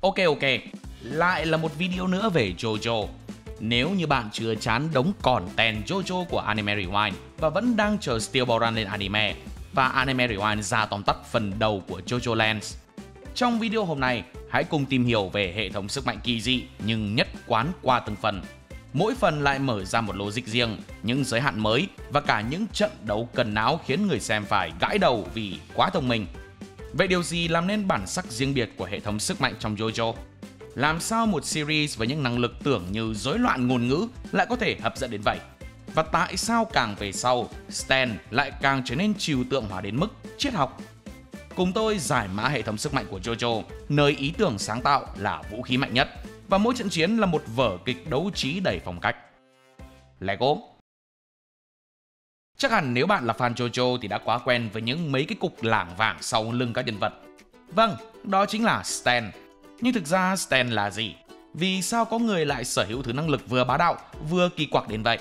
Ok, lại là một video nữa về JoJo. Nếu như bạn chưa chán đống content JoJo của Anime Rewind và vẫn đang chờ Steel Ball Run lên anime, và Anime Rewind ra tóm tắt phần đầu của JoJo Lands. Trong video hôm nay, hãy cùng tìm hiểu về hệ thống sức mạnh kỳ dị nhưng nhất quán qua từng phần. Mỗi phần lại mở ra một logic riêng, những giới hạn mới và cả những trận đấu cần não khiến người xem phải gãi đầu vì quá thông minh. Vậy điều gì làm nên bản sắc riêng biệt của hệ thống sức mạnh trong JoJo? Làm sao một series với những năng lực tưởng như rối loạn ngôn ngữ lại có thể hấp dẫn đến vậy? Và tại sao càng về sau, Stan lại càng trở nên trừu tượng hóa đến mức triết học? Cùng tôi giải mã hệ thống sức mạnh của JoJo, nơi ý tưởng sáng tạo là vũ khí mạnh nhất và mỗi trận chiến là một vở kịch đấu trí đầy phong cách. Let's go! Chắc hẳn nếu bạn là fan JoJo thì đã quá quen với những mấy cái cục lảng vảng sau lưng các nhân vật. Vâng, đó chính là Stan. Nhưng thực ra Stan là gì? Vì sao có người lại sở hữu thứ năng lực vừa bá đạo vừa kỳ quặc đến vậy?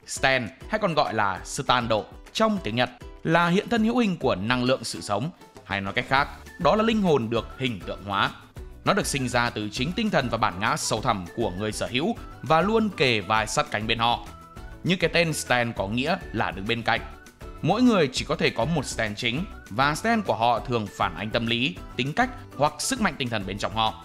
Stan, hay còn gọi là Stando trong tiếng Nhật, là hiện thân hữu hình của năng lượng sự sống, hay nói cách khác, đó là linh hồn được hình tượng hóa. Nó được sinh ra từ chính tinh thần và bản ngã sâu thẳm của người sở hữu và luôn kề vai sát cánh bên họ. Như cái tên Stan có nghĩa là đứng bên cạnh. Mỗi người chỉ có thể có một Stan chính và Stan của họ thường phản ánh tâm lý, tính cách hoặc sức mạnh tinh thần bên trong họ.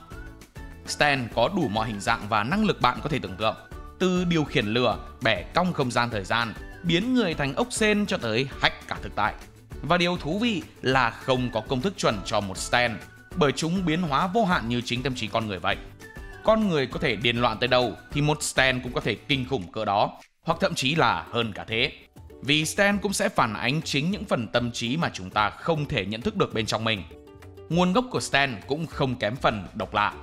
Stan có đủ mọi hình dạng và năng lực bạn có thể tưởng tượng, từ điều khiển lửa, bẻ cong không gian thời gian, biến người thành ốc sên cho tới hack cả thực tại. Và điều thú vị là không có công thức chuẩn cho một Stan, bởi chúng biến hóa vô hạn như chính tâm trí con người vậy. Con người có thể điên loạn tới đâu thì một Stan cũng có thể kinh khủng cỡ đó, hoặc thậm chí là hơn cả thế. Vì Stan cũng sẽ phản ánh chính những phần tâm trí mà chúng ta không thể nhận thức được bên trong mình. Nguồn gốc của Stan cũng không kém phần độc lạ.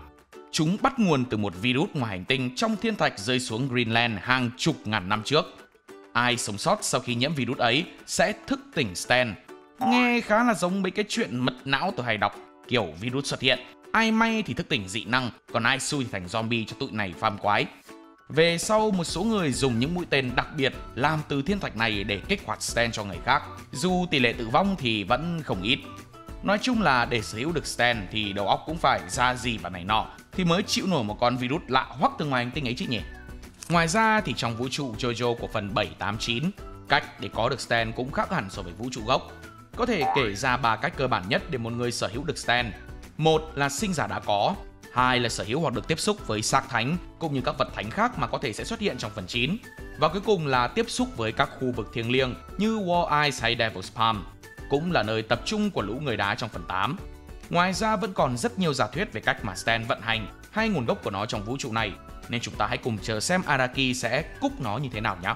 Chúng bắt nguồn từ một virus ngoài hành tinh trong thiên thạch rơi xuống Greenland hàng chục ngàn năm trước. Ai sống sót sau khi nhiễm virus ấy sẽ thức tỉnh Stan. Nghe khá là giống mấy cái chuyện mật não tôi hay đọc, kiểu virus xuất hiện, ai may thì thức tỉnh dị năng, còn ai xui thì thành zombie cho tụi này phàm quái. Về sau, một số người dùng những mũi tên đặc biệt làm từ thiên thạch này để kích hoạt Stan cho người khác, dù tỷ lệ tử vong thì vẫn không ít. Nói chung là để sở hữu được Stan thì đầu óc cũng phải ra gì và này nọ thì mới chịu nổi một con virus lạ hoắc từ ngoài hành tinh ấy chứ nhỉ. Ngoài ra thì trong vũ trụ JoJo của phần 7, 8, 9, cách để có được Stan cũng khác hẳn so với vũ trụ gốc. Có thể kể ra 3 cách cơ bản nhất để một người sở hữu được Stan. Một là sinh ra đã có, hai là sở hữu hoặc được tiếp xúc với xác thánh cũng như các vật thánh khác mà có thể sẽ xuất hiện trong phần 9. Và cuối cùng là tiếp xúc với các khu vực thiêng liêng như Wall Eyes hay Devil's Palm, cũng là nơi tập trung của lũ người đá trong phần 8. Ngoài ra vẫn còn rất nhiều giả thuyết về cách mà Stan vận hành hay nguồn gốc của nó trong vũ trụ này, nên chúng ta hãy cùng chờ xem Araki sẽ cúc nó như thế nào nhé.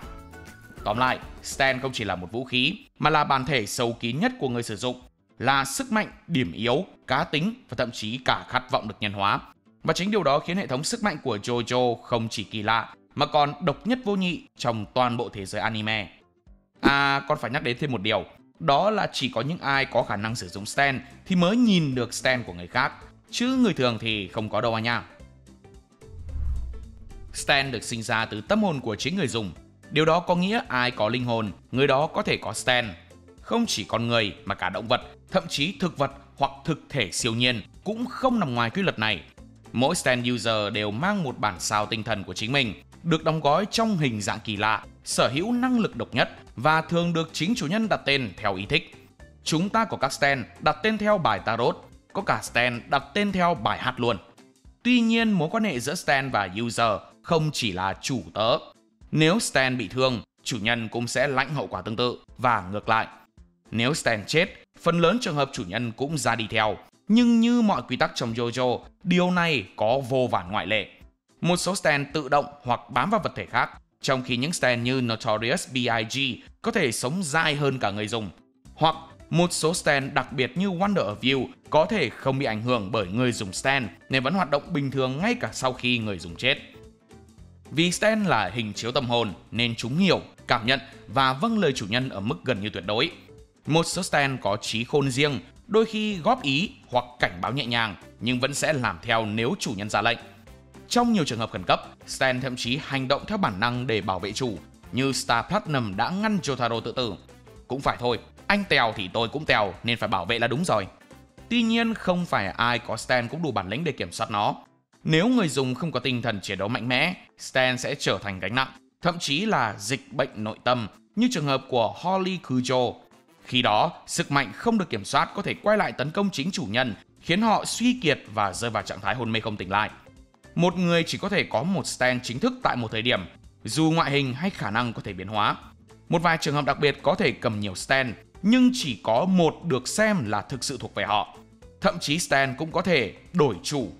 Tóm lại, Stan không chỉ là một vũ khí mà là bản thể sâu kín nhất của người sử dụng, là sức mạnh, điểm yếu, cá tính và thậm chí cả khát vọng được nhân hóa. Và chính điều đó khiến hệ thống sức mạnh của JoJo không chỉ kỳ lạ mà còn độc nhất vô nhị trong toàn bộ thế giới anime. Còn phải nhắc đến thêm một điều, đó là chỉ có những ai có khả năng sử dụng Stan thì mới nhìn được Stan của người khác, chứ người thường thì không có đâu nha. Stan được sinh ra từ tâm hồn của chính người dùng. Điều đó có nghĩa ai có linh hồn, người đó có thể có Stan. Không chỉ con người mà cả động vật, thậm chí thực vật hoặc thực thể siêu nhiên cũng không nằm ngoài quy luật này. Mỗi Stan user đều mang một bản sao tinh thần của chính mình, được đóng gói trong hình dạng kỳ lạ, sở hữu năng lực độc nhất và thường được chính chủ nhân đặt tên theo ý thích. Chúng ta có các Stan đặt tên theo bài tarot, có cả Stan đặt tên theo bài hát luôn. Tuy nhiên, mối quan hệ giữa Stan và user không chỉ là chủ tớ. Nếu Stan bị thương, chủ nhân cũng sẽ lãnh hậu quả tương tự và ngược lại. Nếu Stan chết, phần lớn trường hợp chủ nhân cũng ra đi theo. Nhưng như mọi quy tắc trong JoJo, điều này có vô vàn ngoại lệ. Một số Stan tự động hoặc bám vào vật thể khác, trong khi những Stan như Notorious B.I.G. có thể sống dài hơn cả người dùng. Hoặc một số Stan đặc biệt như Wonder of You có thể không bị ảnh hưởng bởi người dùng Stan nên vẫn hoạt động bình thường ngay cả sau khi người dùng chết. Vì Stan là hình chiếu tâm hồn nên chúng hiểu, cảm nhận và vâng lời chủ nhân ở mức gần như tuyệt đối. Một số Stan có trí khôn riêng, đôi khi góp ý hoặc cảnh báo nhẹ nhàng nhưng vẫn sẽ làm theo nếu chủ nhân ra lệnh. Trong nhiều trường hợp khẩn cấp, Stan thậm chí hành động theo bản năng để bảo vệ chủ, như Star Platinum đã ngăn Jotaro tự tử. Cũng phải thôi, anh tèo thì tôi cũng tèo nên phải bảo vệ là đúng rồi. Tuy nhiên, không phải ai có stand cũng đủ bản lĩnh để kiểm soát nó. Nếu người dùng không có tinh thần chiến đấu mạnh mẽ, stand sẽ trở thành gánh nặng, thậm chí là dịch bệnh nội tâm, như trường hợp của Holly Cujo. Khi đó, sức mạnh không được kiểm soát có thể quay lại tấn công chính chủ nhân, khiến họ suy kiệt và rơi vào trạng thái hôn mê không tỉnh lại. Một người chỉ có thể có một stand chính thức tại một thời điểm, dù ngoại hình hay khả năng có thể biến hóa. Một vài trường hợp đặc biệt có thể cầm nhiều stand, nhưng chỉ có một được xem là thực sự thuộc về họ. Thậm chí stand cũng có thể đổi chủ,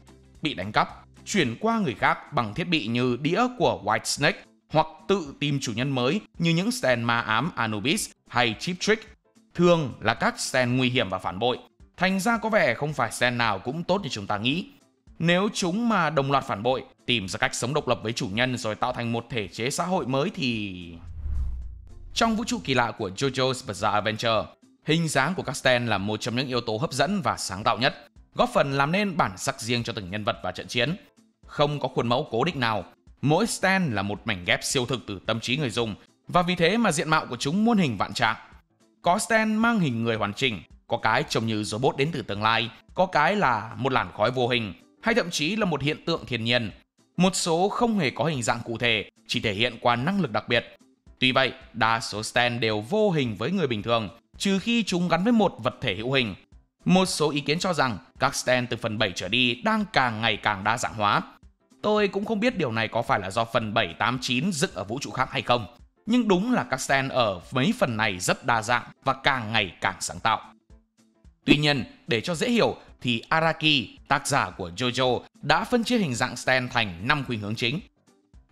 bị đánh cắp, chuyển qua người khác bằng thiết bị như đĩa của White Snake, hoặc tự tìm chủ nhân mới như những stand ma ám Anubis hay Cheap Trick. Thường là các stand nguy hiểm và phản bội. Thành ra có vẻ không phải stand nào cũng tốt như chúng ta nghĩ. Nếu chúng mà đồng loạt phản bội, tìm ra cách sống độc lập với chủ nhân rồi tạo thành một thể chế xã hội mới thì... Trong vũ trụ kỳ lạ của JoJo's Bizarre Adventure, hình dáng của các stand là một trong những yếu tố hấp dẫn và sáng tạo nhất, góp phần làm nên bản sắc riêng cho từng nhân vật và trận chiến. Không có khuôn mẫu cố định nào, mỗi stand là một mảnh ghép siêu thực từ tâm trí người dùng, và vì thế mà diện mạo của chúng muôn hình vạn trạng. Có stand mang hình người hoàn chỉnh, có cái trông như robot đến từ tương lai, có cái là một làn khói vô hình, hay thậm chí là một hiện tượng thiên nhiên. Một số không hề có hình dạng cụ thể, chỉ thể hiện qua năng lực đặc biệt. Tuy vậy, đa số stand đều vô hình với người bình thường, trừ khi chúng gắn với một vật thể hữu hình. Một số ý kiến cho rằng các stand từ phần 7 trở đi đang càng ngày càng đa dạng hóa. Tôi cũng không biết điều này có phải là do phần 7, 8, 9 dựng ở vũ trụ khác hay không. Nhưng đúng là các stand ở mấy phần này rất đa dạng và càng ngày càng sáng tạo. Tuy nhiên, để cho dễ hiểu thì Araki, tác giả của JoJo, đã phân chia hình dạng stand thành 5 khuynh hướng chính.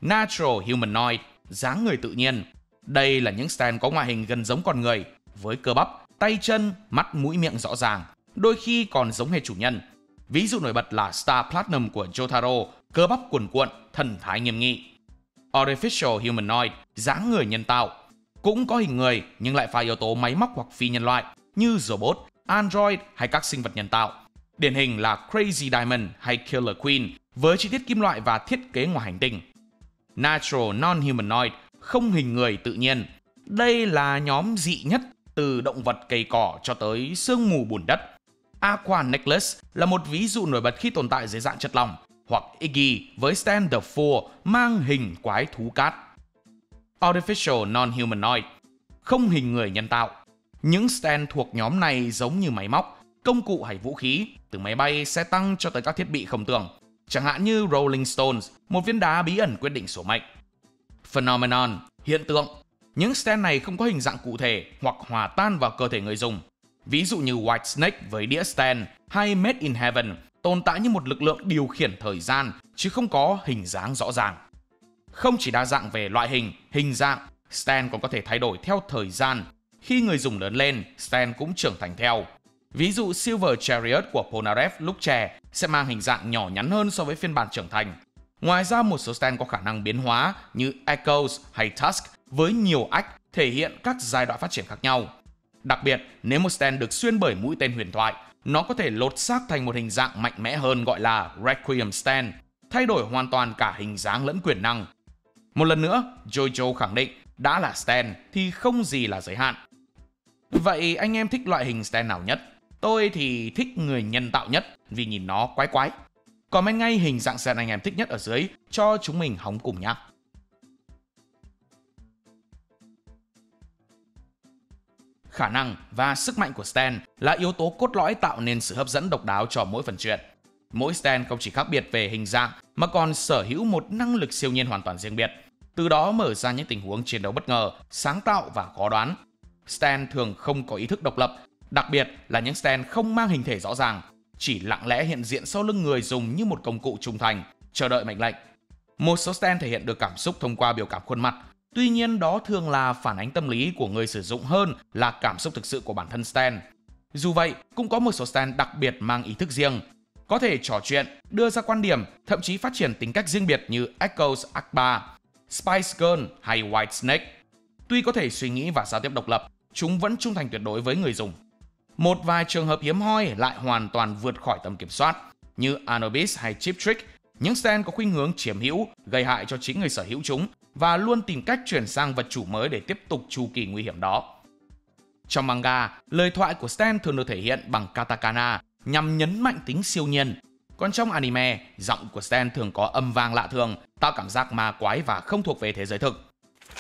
Natural Humanoid, dáng người tự nhiên. Đây là những stand có ngoại hình gần giống con người, với cơ bắp, tay chân, mắt mũi miệng rõ ràng, đôi khi còn giống hệt chủ nhân. Ví dụ nổi bật là Star Platinum của Jotaro, cơ bắp cuồn cuộn, thần thái nghiêm nghị. Artificial Humanoid, dáng người nhân tạo. Cũng có hình người nhưng lại pha yếu tố máy móc hoặc phi nhân loại như robot, android hay các sinh vật nhân tạo. Điển hình là Crazy Diamond hay Killer Queen với chi tiết kim loại và thiết kế ngoài hành tinh. Natural Non-Humanoid, không hình người tự nhiên. Đây là nhóm dị nhất từ động vật cây cỏ cho tới sương mù bùn đất. Aqua Necklace là một ví dụ nổi bật khi tồn tại dưới dạng chất lỏng, hoặc Iggy với stand The Four mang hình quái thú cát. Artificial Non-Humanoid, không hình người nhân tạo. Những stand thuộc nhóm này giống như máy móc, công cụ hay vũ khí, từ máy bay, xe tăng cho tới các thiết bị không tưởng, chẳng hạn như Rolling Stones, một viên đá bí ẩn quyết định số mệnh. Phenomenon, hiện tượng. Những stand này không có hình dạng cụ thể hoặc hòa tan vào cơ thể người dùng. Ví dụ như White Snake với đĩa stand hay Made in Heaven tồn tại như một lực lượng điều khiển thời gian chứ không có hình dáng rõ ràng. Không chỉ đa dạng về loại hình, hình dạng, stand còn có thể thay đổi theo thời gian. Khi người dùng lớn lên, stand cũng trưởng thành theo. Ví dụ Silver Chariot của Polnareff lúc trẻ sẽ mang hình dạng nhỏ nhắn hơn so với phiên bản trưởng thành. Ngoài ra, một số stand có khả năng biến hóa như Echoes hay Tusk với nhiều ách thể hiện các giai đoạn phát triển khác nhau. Đặc biệt, nếu một stand được xuyên bởi mũi tên huyền thoại, nó có thể lột xác thành một hình dạng mạnh mẽ hơn gọi là Requiem stand, thay đổi hoàn toàn cả hình dáng lẫn quyền năng. Một lần nữa, JoJo khẳng định đã là stand thì không gì là giới hạn. Vậy anh em thích loại hình stand nào nhất? Tôi thì thích người nhân tạo nhất vì nhìn nó quái quái. Comment ngay hình dạng stand anh em thích nhất ở dưới cho chúng mình hóng cùng nhé. Khả năng và sức mạnh của stand là yếu tố cốt lõi tạo nên sự hấp dẫn độc đáo cho mỗi phần truyện. Mỗi stand không chỉ khác biệt về hình dạng mà còn sở hữu một năng lực siêu nhiên hoàn toàn riêng biệt, từ đó mở ra những tình huống chiến đấu bất ngờ, sáng tạo và khó đoán. Stand thường không có ý thức độc lập, đặc biệt là những stand không mang hình thể rõ ràng, chỉ lặng lẽ hiện diện sau lưng người dùng như một công cụ trung thành, chờ đợi mệnh lệnh. Một số stand thể hiện được cảm xúc thông qua biểu cảm khuôn mặt, tuy nhiên đó thường là phản ánh tâm lý của người sử dụng hơn là cảm xúc thực sự của bản thân stand. Dù vậy, cũng có một số stand đặc biệt mang ý thức riêng, có thể trò chuyện, đưa ra quan điểm, thậm chí phát triển tính cách riêng biệt như Echoes Akbar, Spice Girl hay White Snake. Tuy có thể suy nghĩ và giao tiếp độc lập, chúng vẫn trung thành tuyệt đối với người dùng. Một vài trường hợp hiếm hoi lại hoàn toàn vượt khỏi tầm kiểm soát, như Anubis hay Cheap Trick. Những stand có khuynh hướng chiếm hữu, gây hại cho chính người sở hữu chúng và luôn tìm cách chuyển sang vật chủ mới để tiếp tục chu kỳ nguy hiểm đó. Trong manga, lời thoại của stand thường được thể hiện bằng katakana nhằm nhấn mạnh tính siêu nhiên. Còn trong anime, giọng của Stan thường có âm vang lạ thường, tạo cảm giác ma quái và không thuộc về thế giới thực.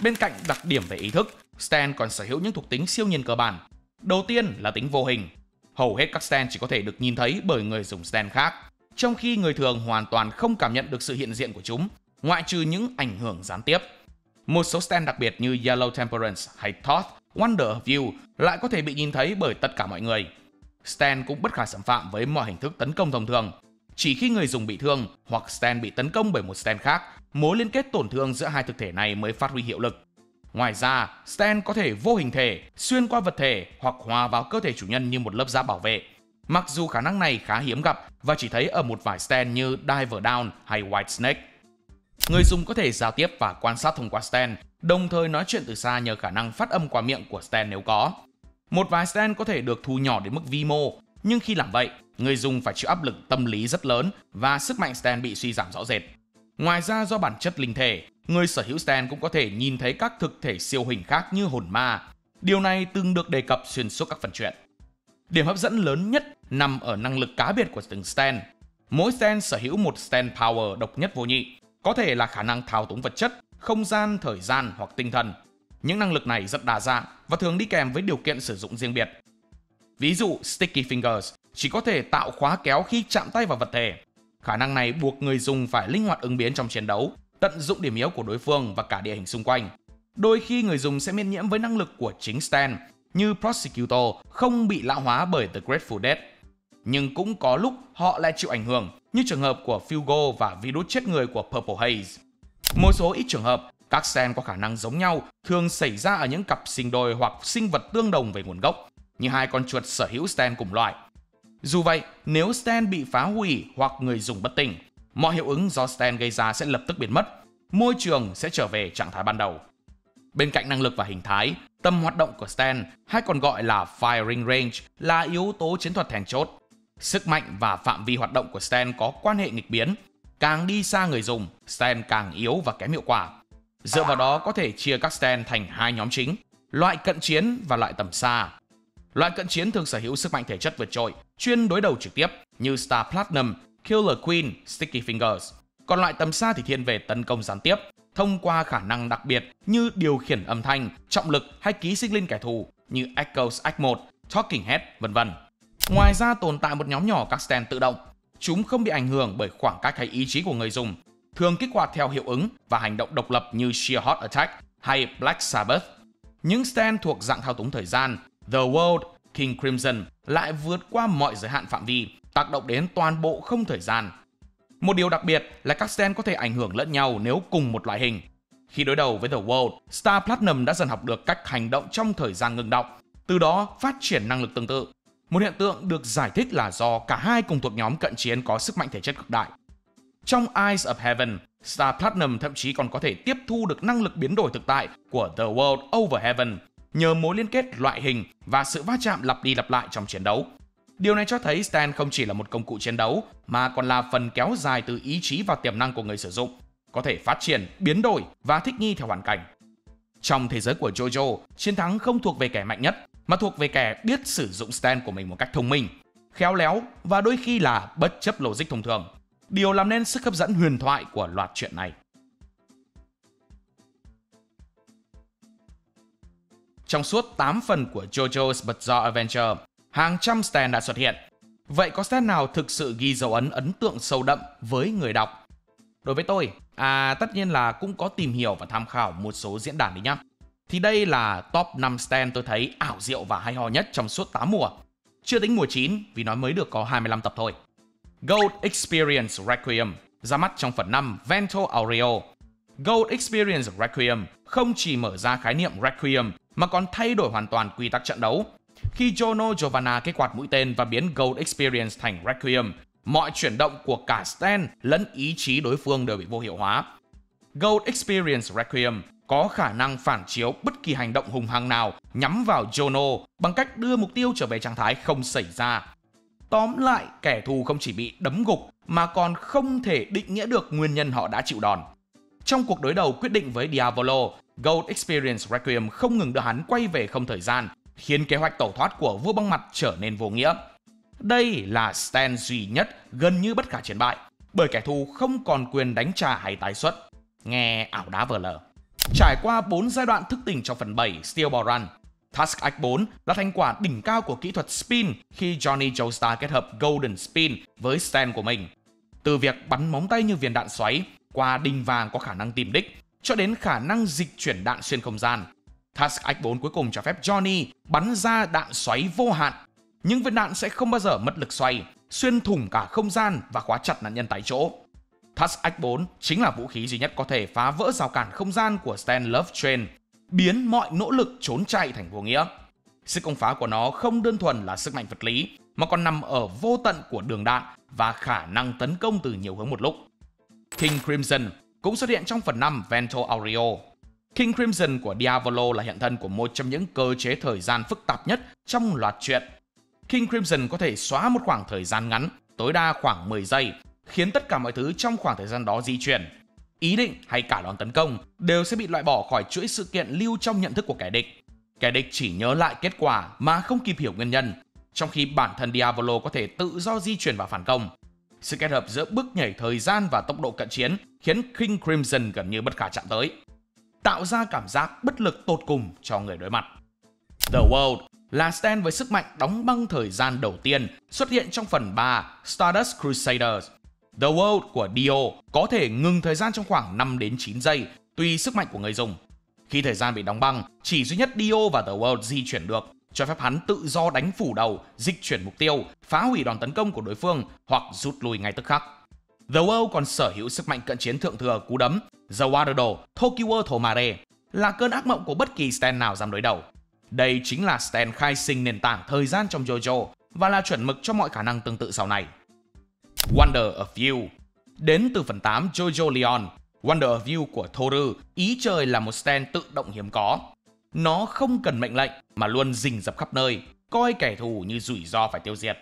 Bên cạnh đặc điểm về ý thức, Stan còn sở hữu những thuộc tính siêu nhiên cơ bản. Đầu tiên là tính vô hình. Hầu hết các Stan chỉ có thể được nhìn thấy bởi người dùng Stan khác, trong khi người thường hoàn toàn không cảm nhận được sự hiện diện của chúng, ngoại trừ những ảnh hưởng gián tiếp. Một số Stan đặc biệt như Yellow Temperance hay Thoth, Wonder of You lại có thể bị nhìn thấy bởi tất cả mọi người. Stan cũng bất khả xâm phạm với mọi hình thức tấn công thông thường. Chỉ khi người dùng bị thương hoặc Stan bị tấn công bởi một Stan khác, mối liên kết tổn thương giữa hai thực thể này mới phát huy hiệu lực. Ngoài ra, Stan có thể vô hình thể, xuyên qua vật thể hoặc hòa vào cơ thể chủ nhân như một lớp giáp bảo vệ. Mặc dù khả năng này khá hiếm gặp và chỉ thấy ở một vài Stan như Diver Down hay White Snake. Người dùng có thể giao tiếp và quan sát thông qua Stan, đồng thời nói chuyện từ xa nhờ khả năng phát âm qua miệng của Stan nếu có. Một vài Stan có thể được thu nhỏ đến mức vi mô, nhưng khi làm vậy, người dùng phải chịu áp lực tâm lý rất lớn và sức mạnh Stan bị suy giảm rõ rệt. Ngoài ra, do bản chất linh thể, người sở hữu Stan cũng có thể nhìn thấy các thực thể siêu hình khác như hồn ma. Điều này từng được đề cập xuyên suốt các phần truyện. Điểm hấp dẫn lớn nhất nằm ở năng lực cá biệt của từng Stan. Mỗi Stan sở hữu một Stan Power độc nhất vô nhị, có thể là khả năng thao túng vật chất, không gian, thời gian hoặc tinh thần. Những năng lực này rất đa dạng và thường đi kèm với điều kiện sử dụng riêng biệt. Ví dụ, Sticky Fingers chỉ có thể tạo khóa kéo khi chạm tay vào vật thể. Khả năng này buộc người dùng phải linh hoạt ứng biến trong chiến đấu, tận dụng điểm yếu của đối phương và cả địa hình xung quanh. Đôi khi người dùng sẽ miễn nhiễm với năng lực của chính Stan, như Prosecutor không bị lão hóa bởi The Grateful Dead. Nhưng cũng có lúc họ lại chịu ảnh hưởng, như trường hợp của Fugo và virus chết người của Purple Haze. Một số ít trường hợp, các Stan có khả năng giống nhau thường xảy ra ở những cặp sinh đôi hoặc sinh vật tương đồng về nguồn gốc, như hai con chuột sở hữu Stan cùng loại. Dù vậy, nếu Stan bị phá hủy hoặc người dùng bất tỉnh, mọi hiệu ứng do Stan gây ra sẽ lập tức biến mất, môi trường sẽ trở về trạng thái ban đầu. Bên cạnh năng lực và hình thái, tầm hoạt động của Stan, hay còn gọi là firing range, là yếu tố chiến thuật then chốt. Sức mạnh và phạm vi hoạt động của Stan có quan hệ nghịch biến. Càng đi xa người dùng, Stan càng yếu và kém hiệu quả. Dựa vào đó có thể chia các Stan thành hai nhóm chính, loại cận chiến và loại tầm xa. Loại cận chiến thường sở hữu sức mạnh thể chất vượt trội, chuyên đối đầu trực tiếp như Star Platinum, Killer Queen, Sticky Fingers. Còn loại tầm xa thì thiên về tấn công gián tiếp, thông qua khả năng đặc biệt như điều khiển âm thanh, trọng lực hay ký sinh linh kẻ thù như Echoes Act 1, Talking Head, vân vân. Ngoài ra tồn tại một nhóm nhỏ các Stan tự động. Chúng không bị ảnh hưởng bởi khoảng cách hay ý chí của người dùng, thường kích hoạt theo hiệu ứng và hành động độc lập như Sheer Hot Attack hay Black Sabbath. Những Stan thuộc dạng thao túng thời gian, The World, King Crimson lại vượt qua mọi giới hạn phạm vi, tác động đến toàn bộ không thời gian. Một điều đặc biệt là các Stan có thể ảnh hưởng lẫn nhau nếu cùng một loại hình. Khi đối đầu với The World, Star Platinum đã dần học được cách hành động trong thời gian ngừng đọng, từ đó phát triển năng lực tương tự. Một hiện tượng được giải thích là do cả hai cùng thuộc nhóm cận chiến có sức mạnh thể chất cực đại. Trong Eyes of Heaven, Star Platinum thậm chí còn có thể tiếp thu được năng lực biến đổi thực tại của The World Over Heaven nhờ mối liên kết loại hình và sự va chạm lặp đi lặp lại trong chiến đấu. Điều này cho thấy Stan không chỉ là một công cụ chiến đấu mà còn là phần kéo dài từ ý chí và tiềm năng của người sử dụng, có thể phát triển, biến đổi và thích nghi theo hoàn cảnh. Trong thế giới của JoJo, chiến thắng không thuộc về kẻ mạnh nhất mà thuộc về kẻ biết sử dụng Stan của mình một cách thông minh, khéo léo và đôi khi là bất chấp logic thông thường. Điều làm nên sức hấp dẫn huyền thoại của loạt truyện này. Trong suốt 8 phần của JoJo's Bizarre Adventure, hàng trăm Stan đã xuất hiện. Vậy có Stan nào thực sự ghi dấu ấn tượng sâu đậm với người đọc? Đối với tôi, tất nhiên là cũng có tìm hiểu và tham khảo một số diễn đàn đấy nhá. Thì đây là top 5 Stan tôi thấy ảo diệu và hay ho nhất trong suốt 8 mùa. Chưa tính mùa 9 vì nó mới được có 25 tập thôi. Gold Experience Requiem ra mắt trong phần 5 Vento Aureo. Gold Experience Requiem không chỉ mở ra khái niệm Requiem mà còn thay đổi hoàn toàn quy tắc trận đấu. Khi Jono Giovanna kích hoạt mũi tên và biến Gold Experience thành Requiem, mọi chuyển động của cả Stan lẫn ý chí đối phương đều bị vô hiệu hóa. Gold Experience Requiem có khả năng phản chiếu bất kỳ hành động hung hăng nào nhắm vào Jono bằng cách đưa mục tiêu trở về trạng thái không xảy ra. Tóm lại, kẻ thù không chỉ bị đấm gục mà còn không thể định nghĩa được nguyên nhân họ đã chịu đòn. Trong cuộc đối đầu quyết định với Diavolo, Gold Experience Requiem không ngừng đưa hắn quay về không thời gian, khiến kế hoạch tẩu thoát của vua băng mặt trở nên vô nghĩa. Đây là Stan duy nhất gần như bất khả chiến bại, bởi kẻ thù không còn quyền đánh trả hay tái xuất. Nghe ảo đá vờ lờ. Trải qua 4 giai đoạn thức tỉnh trong phần 7 Steel Ball Run, Tusk Act 4 là thành quả đỉnh cao của kỹ thuật spin khi Johnny Joestar kết hợp Golden Spin với Stan của mình. Từ việc bắn móng tay như viên đạn xoáy, qua đinh vàng có khả năng tìm đích, cho đến khả năng dịch chuyển đạn xuyên không gian, Tusk Act 4 cuối cùng cho phép Johnny bắn ra đạn xoáy vô hạn. Nhưng viên đạn sẽ không bao giờ mất lực xoay, xuyên thủng cả không gian và khóa chặt nạn nhân tại chỗ. Tusk Act 4 chính là vũ khí duy nhất có thể phá vỡ rào cản không gian của Stan Lovetrain, biến mọi nỗ lực trốn chạy thành vô nghĩa. Sức công phá của nó không đơn thuần là sức mạnh vật lý, mà còn nằm ở vô tận của đường đạn và khả năng tấn công từ nhiều hướng một lúc. King Crimson cũng xuất hiện trong phần 5 Vento Aureo. King Crimson của Diavolo là hiện thân của một trong những cơ chế thời gian phức tạp nhất trong loạt truyện. King Crimson có thể xóa một khoảng thời gian ngắn, tối đa khoảng 10 giây, khiến tất cả mọi thứ trong khoảng thời gian đó di chuyển. Ý định hay cả đòn tấn công đều sẽ bị loại bỏ khỏi chuỗi sự kiện lưu trong nhận thức của kẻ địch. Kẻ địch chỉ nhớ lại kết quả mà không kịp hiểu nguyên nhân, trong khi bản thân Diavolo có thể tự do di chuyển và phản công. Sự kết hợp giữa bước nhảy thời gian và tốc độ cận chiến khiến King Crimson gần như bất khả chạm tới, tạo ra cảm giác bất lực tột cùng cho người đối mặt. The World là Stan với sức mạnh đóng băng thời gian đầu tiên xuất hiện trong phần 3 Stardust Crusaders. The World của Dio có thể ngừng thời gian trong khoảng 5 đến 9 giây tùy sức mạnh của người dùng. Khi thời gian bị đóng băng, chỉ duy nhất Dio và The World di chuyển được, cho phép hắn tự do đánh phủ đầu, dịch chuyển mục tiêu, phá hủy đòn tấn công của đối phương hoặc rút lui ngay tức khắc. The World còn sở hữu sức mạnh cận chiến thượng thừa cú đấm The Wardo Tokiwa Tomare, là cơn ác mộng của bất kỳ Stan nào dám đối đầu. Đây chính là Stan khai sinh nền tảng thời gian trong JoJo và là chuẩn mực cho mọi khả năng tương tự sau này. Wonder of You đến từ phần 8 JoJo Leon. Wonder of You của Toru ý trời là một Stan tự động hiếm có. Nó không cần mệnh lệnh mà luôn rình rập khắp nơi, coi kẻ thù như rủi ro phải tiêu diệt.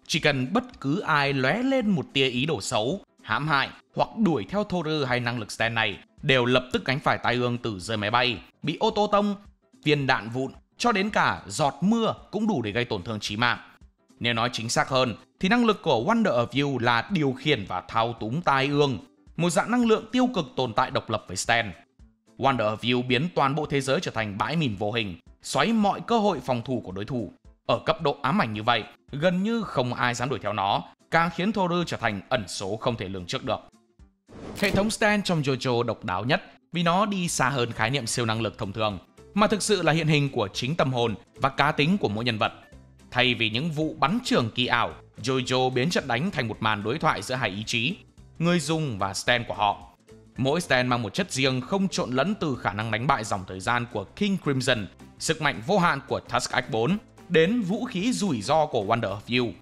Chỉ cần bất cứ ai lóe lên một tia ý đồ xấu, hãm hại hoặc đuổi theo Toru hay năng lực Stan này đều lập tức gánh phải tai ương từ rơi máy bay, bị ô tô tông, viên đạn vụn, cho đến cả giọt mưa cũng đủ để gây tổn thương chí mạng. Nếu nói chính xác hơn, thì năng lực của Wonder of You là điều khiển và thao túng tai ương, một dạng năng lượng tiêu cực tồn tại độc lập với Stan. Wonder of You biến toàn bộ thế giới trở thành bãi mìn vô hình, xoáy mọi cơ hội phòng thủ của đối thủ. Ở cấp độ ám ảnh như vậy, gần như không ai dám đuổi theo nó, càng khiến Toru trở thành ẩn số không thể lường trước được. Hệ thống Stan trong JoJo độc đáo nhất vì nó đi xa hơn khái niệm siêu năng lực thông thường, mà thực sự là hiện hình của chính tâm hồn và cá tính của mỗi nhân vật. Thay vì những vụ bắn chưởng kỳ ảo, JoJo biến trận đánh thành một màn đối thoại giữa hai ý chí, người dùng và Stan của họ. Mỗi Stan mang một chất riêng không trộn lẫn, từ khả năng đánh bại dòng thời gian của King Crimson, sức mạnh vô hạn của Tusk Act 4, đến vũ khí rủi ro của Wonder of You.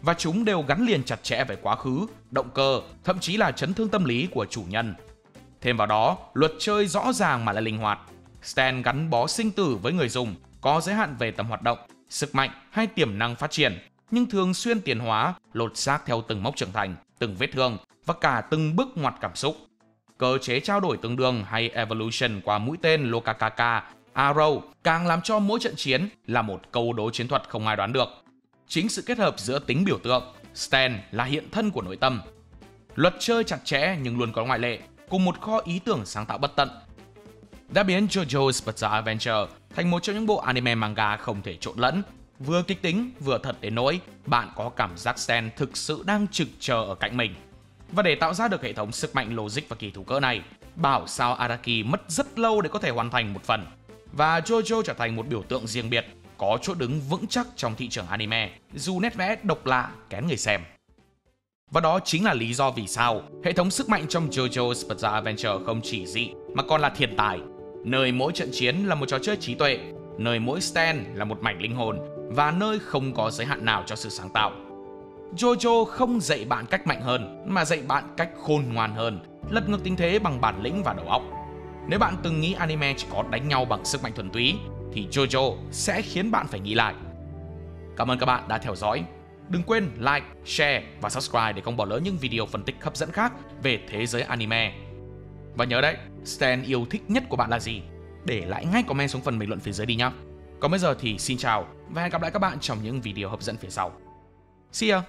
Và chúng đều gắn liền chặt chẽ với quá khứ, động cơ, thậm chí là chấn thương tâm lý của chủ nhân. Thêm vào đó, luật chơi rõ ràng mà lại linh hoạt. Stan gắn bó sinh tử với người dùng, có giới hạn về tầm hoạt động, sức mạnh hay tiềm năng phát triển, nhưng thường xuyên tiến hóa, lột xác theo từng mốc trưởng thành, từng vết thương và cả từng bước ngoặt cảm xúc. Cơ chế trao đổi tương đương hay evolution qua mũi tên Lokakaka, Arrow càng làm cho mỗi trận chiến là một câu đố chiến thuật không ai đoán được. Chính sự kết hợp giữa tính biểu tượng, Stan là hiện thân của nội tâm. Luật chơi chặt chẽ nhưng luôn có ngoại lệ, cùng một kho ý tưởng sáng tạo bất tận, đã biến JoJo's Bizarre Adventure thành một trong những bộ anime manga không thể trộn lẫn, vừa kịch tính vừa thật đến nỗi bạn có cảm giác Stan thực sự đang trực chờ ở cạnh mình. Và để tạo ra được hệ thống sức mạnh logic và kỳ thú cỡ này, bảo sao Araki mất rất lâu để có thể hoàn thành một phần, và JoJo trở thành một biểu tượng riêng biệt, có chỗ đứng vững chắc trong thị trường anime, dù nét vẽ độc lạ kén người xem. Và đó chính là lý do vì sao hệ thống sức mạnh trong JoJo's Bizarre Adventure không chỉ dị mà còn là thiên tài, nơi mỗi trận chiến là một trò chơi trí tuệ, nơi mỗi Stan là một mảnh linh hồn và nơi không có giới hạn nào cho sự sáng tạo. JoJo không dạy bạn cách mạnh hơn mà dạy bạn cách khôn ngoan hơn, lật ngược tình thế bằng bản lĩnh và đầu óc. Nếu bạn từng nghĩ anime chỉ có đánh nhau bằng sức mạnh thuần túy thì JoJo sẽ khiến bạn phải nghĩ lại. Cảm ơn các bạn đã theo dõi. Đừng quên like, share và subscribe để không bỏ lỡ những video phân tích hấp dẫn khác về thế giới anime. Và nhớ đấy, Stan yêu thích nhất của bạn là gì? Để lại ngay comment xuống phần bình luận phía dưới đi nhé. Còn bây giờ thì xin chào và hẹn gặp lại các bạn trong những video hấp dẫn phía sau. See ya!